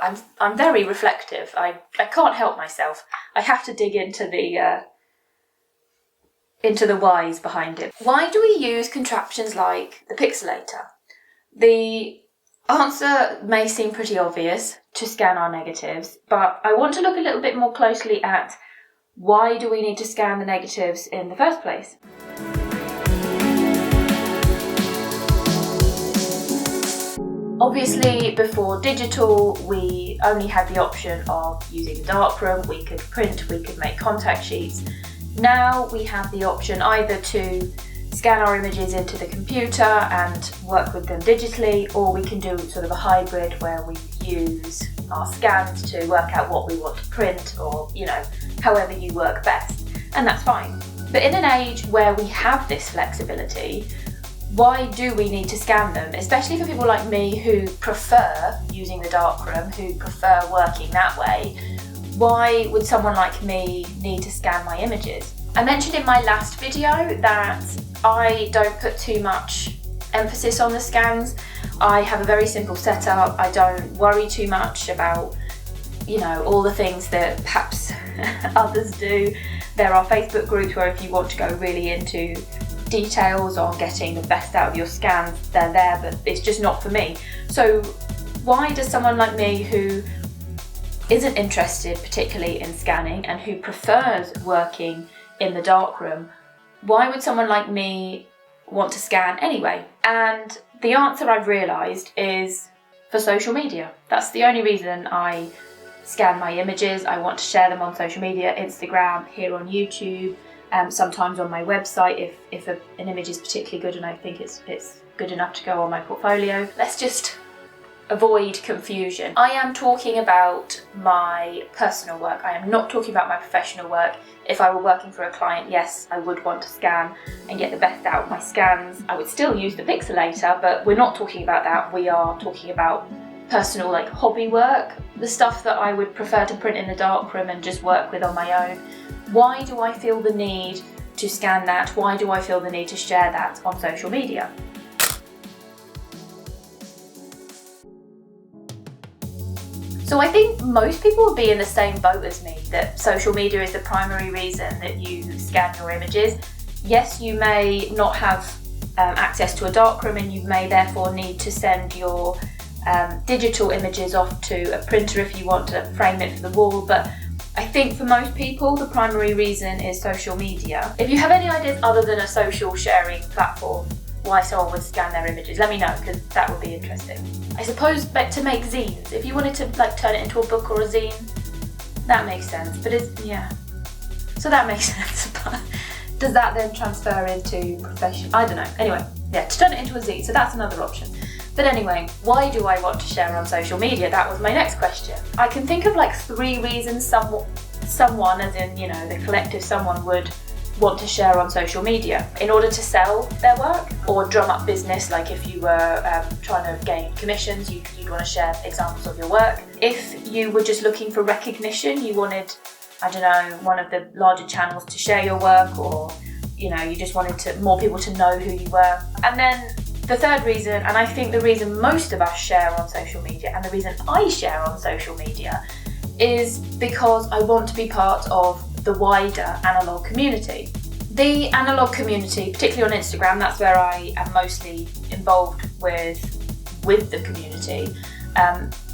I'm very reflective. I can't help myself. I have to dig into the whys behind it. Why do we use contraptions like the pixelator? The answer may seem pretty obvious, to scan our negatives, but I want to look a little bit more closely at why do we need to scan the negatives in the first place? Obviously, before digital, we only had the option of using a darkroom. We could print, we could make contact sheets. Now we have the option either to scan our images into the computer and work with them digitally, or we can do sort of a hybrid where we use our scans to work out what we want to print, or, however you work best. And that's fine. But in an age where we have this flexibility, why do we need to scan them? Especially for people like me who prefer using the darkroom, who prefer working that way. Why would someone like me need to scan my images? I mentioned in my last video that I don't put too much emphasis on the scans. I have a very simple setup. I don't worry too much about, all the things that perhaps others do. There are Facebook groups where if you want to go really into details on getting the best out of your scans, they're there, but it's just not for me. So why does someone like me who isn't interested particularly in scanning and who prefers working in the darkroom, why would someone like me want to scan anyway? And the answer I've realised is for social media. That's the only reason I scan my images. I want to share them on social media, Instagram, here on YouTube, sometimes on my website if an image is particularly good and I think it's good enough to go on my portfolio. Let's just avoid confusion. I am talking about my personal work. I am not talking about my professional work. If I were working for a client, yes, I would want to scan and get the best out of my scans. I would still use the pixelator, but we're not talking about that. We are talking about personal, hobby work, the stuff that I would prefer to print in the darkroom and just work with on my own. Why do I feel the need to scan that? Why do I feel the need to share that on social media? So I think most people would be in the same boat as me, that social media is the primary reason that you scan your images. Yes, you may not have access to a darkroom and you may therefore need to send your digital images off to a printer if you want to frame it for the wall, but I think for most people the primary reason is social media. If you have any ideas other than a social sharing platform why someone would scan their images, let me know, because that would be interesting. I suppose to make zines, if you wanted to turn it into a book or a zine, that makes sense, but so that makes sense, but does that then transfer into profession? I don't know. Anyway, to turn it into a zine, so that's another option. But anyway, why do I want to share on social media? That was my next question. I can think of 3 reasons someone, as in, the collective someone, would want to share on social media. In order to sell their work or drum up business, like if you were trying to gain commissions, you'd want to share examples of your work. If you were just looking for recognition, you wanted, one of the larger channels to share your work, or, you just wanted more people to know who you were. And then the third reason, and I think the reason most of us share on social media, and the reason I share on social media, is because I want to be part of the wider analogue community. The analogue community, particularly on Instagram, that's where I am mostly involved with the community,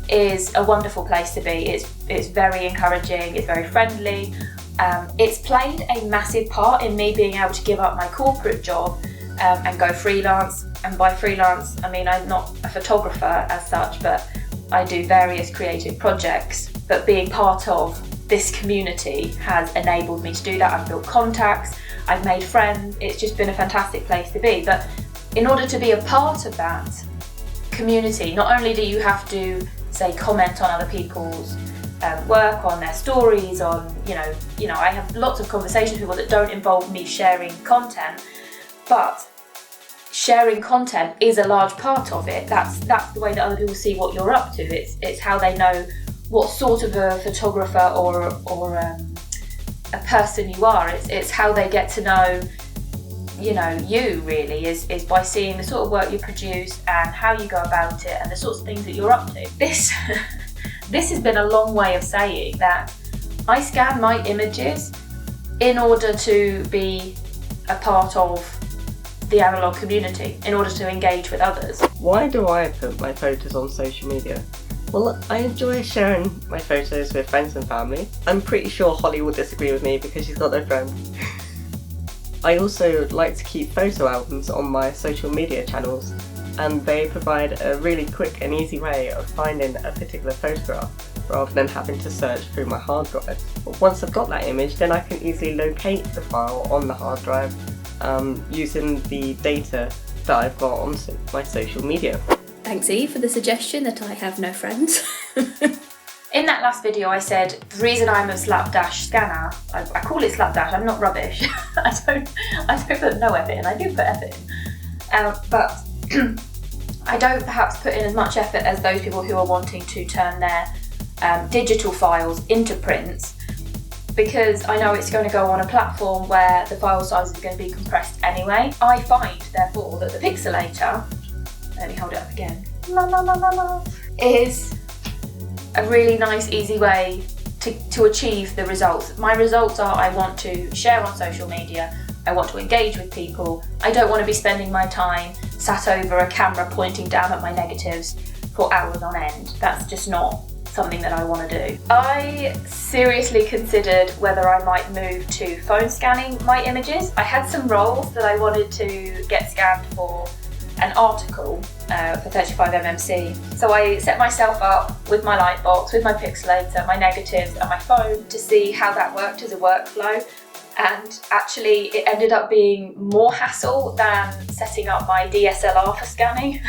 is a wonderful place to be. It's very encouraging, it's very friendly. It's played a massive part in me being able to give up my corporate job and go freelance. And by freelance, I mean I'm not a photographer as such, but I do various creative projects. But being part of this community has enabled me to do that. I've built contacts, I've made friends. It's just been a fantastic place to be. But in order to be a part of that community, not only do you have to, say, comment on other people's work, on their stories, on, I have lots of conversations with people that don't involve me sharing content, but sharing content is a large part of it. That's the way that other people see what you're up to. It's how they know what sort of a photographer or a person you are. It's how they get to know, you really is by seeing the sort of work you produce and how you go about it and the sorts of things that you're up to. This has been a long way of saying that I scan my images in order to be a part of the analog community, in order to engage with others. Why do I put my photos on social media? Well, I enjoy sharing my photos with friends and family. I'm pretty sure Holly will disagree with me because she's got no friends. I also like to keep photo albums on my social media channels, and they provide a really quick and easy way of finding a particular photograph rather than having to search through my hard drive. But once I've got that image, then I can easily locate the file on the hard drive using the data that I've got on my social media. Thanks, Eve, for the suggestion that I have no friends. In that last video I said the reason I'm a slapdash scanner, I call it slapdash, I'm not rubbish. I don't put no effort in, I do put effort in. But I don't perhaps put in as much effort as those people who are wanting to turn their digital files into prints, because I know it's going to go on a platform where the file size is going to be compressed anyway. I find, therefore, that the Pixelator, let me hold it up again, is a really nice, easy way to achieve the results. My results are I want to share on social media, I want to engage with people, I don't want to be spending my time sat over a camera pointing down at my negatives for hours on end. That's just not something that I want to do. I seriously considered whether I might move to phone scanning my images. I had some roles that I wanted to get scanned for an article for 35mmC. So I set myself up with my Lightbox, with my Pixelator, my negatives and my phone to see how that worked as a workflow. And actually it ended up being more hassle than setting up my DSLR for scanning.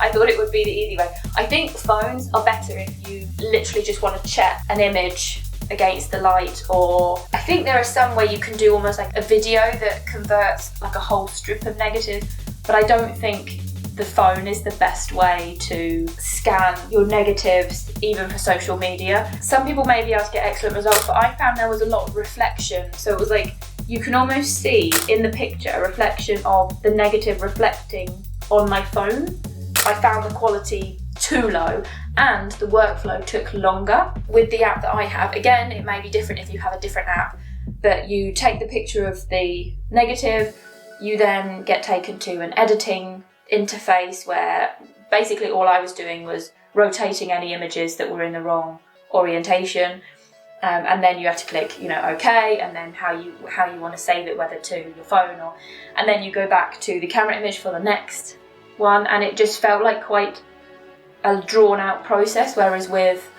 I thought it would be the easy way. I think phones are better if you literally just want to check an image against the light, or I think there are some where you can do almost like a video that converts like a whole strip of negatives, but I don't think the phone is the best way to scan your negatives, even for social media. Some people may be able to get excellent results, but I found there was a lot of reflection. So it was like, you can almost see in the picture a reflection of the negative reflecting on my phone. I found the quality too low and the workflow took longer. With the app that I have, again, it may be different if you have a different app, but you take the picture of the negative, you then get taken to an editing interface where basically all I was doing was rotating any images that were in the wrong orientation, and then you have to click, OK, and then how you want to save it, whether to your phone and then you go back to the camera image for the next one, and it just felt like quite a drawn out process. Whereas with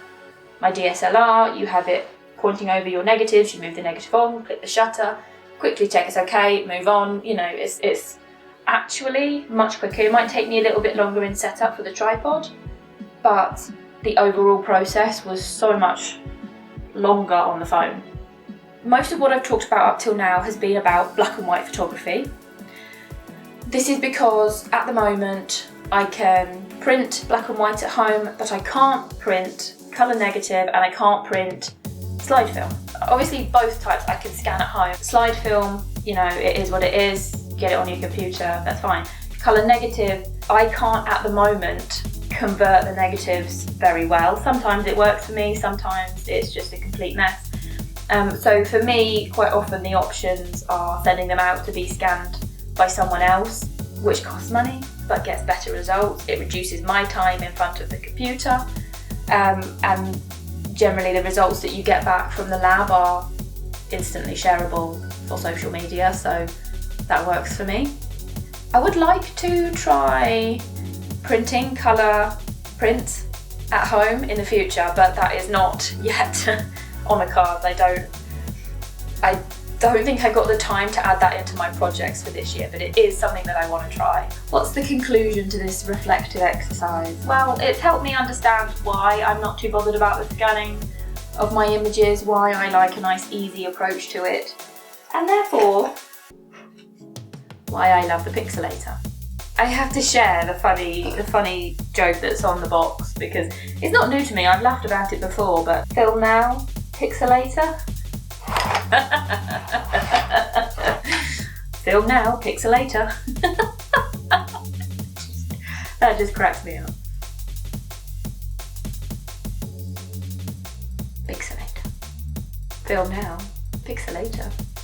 my DSLR, you have it pointing over your negatives, you move the negative on, click the shutter, quickly check it's OK, move on. It's actually much quicker. It might take me a little bit longer in setup for the tripod, but the overall process was so much longer on the phone. Most of what I've talked about up till now has been about black and white photography. This is because at the moment I can print black and white at home, but I can't print colour negative and I can't print slide film. Obviously both types I can scan at home. Slide film, it is what it is. Get it on your computer, that's fine. Colour negative, I can't at the moment convert the negatives very well. Sometimes it works for me, sometimes it's just a complete mess. So for me, quite often the options are sending them out to be scanned by someone else, which costs money but gets better results. It reduces my time in front of the computer, and generally the results that you get back from the lab are instantly shareable for social media, so that works for me. I would like to try printing colour prints at home in the future, but that is not yet on the cards. I don't think I got the time to add that into my projects for this year, but it is something that I want to try. What's the conclusion to this reflective exercise? Well, it's helped me understand why I'm not too bothered about the scanning of my images, why I like a nice easy approach to it, and therefore why I love the Pixelator. I have to share the funny joke that's on the box because it's not new to me. I've laughed about it before, but film now, Pixelator. Film now, Pixelator. That just cracks me up. Pixelator. Film now, Pixelator.